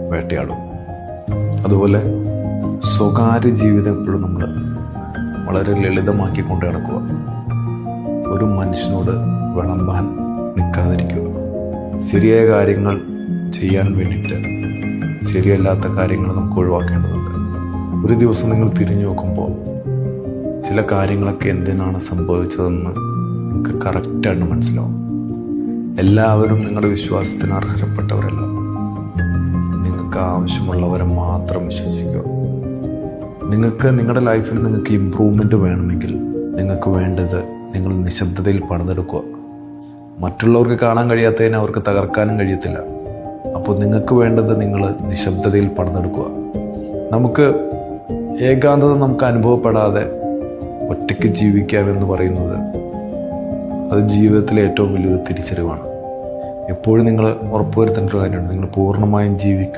വേട്ടയാടും. അതുപോലെ സ്വകാര്യ ജീവിതം എപ്പോഴും നമ്മൾ വളരെ ലളിതമാക്കി കൊണ്ട് നടക്കുക. ഒരു മനുഷ്യനോട് വിളമ്പാൻ നിൽക്കാതിരിക്കുക. ശരിയായ കാര്യങ്ങൾ ചെയ്യാൻ വേണ്ടിയിട്ട് ശരിയല്ലാത്ത കാര്യങ്ങൾ നമുക്ക് ഒഴിവാക്കേണ്ടതുണ്ട്. ഒരു ദിവസം നിങ്ങൾ തിരിഞ്ഞു നോക്കുമ്പോൾ ചില കാര്യങ്ങളൊക്കെ എന്തിനാണ് സംഭവിച്ചതെന്ന് നിങ്ങൾക്ക് കറക്റ്റായിട്ട് മനസ്സിലാവും. എല്ലാവരും നിങ്ങളുടെ വിശ്വാസത്തിന് അർഹരപ്പെട്ടവരല്ല. നിങ്ങൾക്ക് ആവശ്യമുള്ളവരെ മാത്രം വിശ്വസിക്കുക. നിങ്ങൾക്ക് നിങ്ങളുടെ ലൈഫിൽ നിങ്ങൾക്ക് ഇമ്പ്രൂവ്മെൻ്റ് വേണമെങ്കിൽ നിങ്ങൾക്ക് വേണ്ടത് നിങ്ങൾ നിശബ്ദതയിൽ പണിതെടുക്കുക. മറ്റുള്ളവർക്ക് കാണാൻ കഴിയാത്തതിനെ അവർക്ക് തകർക്കാനും കഴിയത്തില്ല. അപ്പോൾ നിങ്ങൾക്ക് വേണ്ടത് നിങ്ങൾ നിശബ്ദതയിൽ പണിതെടുക്കുക. നമുക്ക് ഏകാന്തത നമുക്ക് അനുഭവപ്പെടാതെ ഒറ്റയ്ക്ക് ജീവിക്കാമെന്ന് പറയുന്നത് അത് ജീവിതത്തിലെ ഏറ്റവും വലിയൊരു തിരിച്ചറിവാണ്. എപ്പോഴും നിങ്ങൾ ഉറപ്പുവരുത്തേണ്ട ഒരു കാര്യമാണ്, നിങ്ങൾ പൂർണ്ണമായും ജീവിക്കുന്ന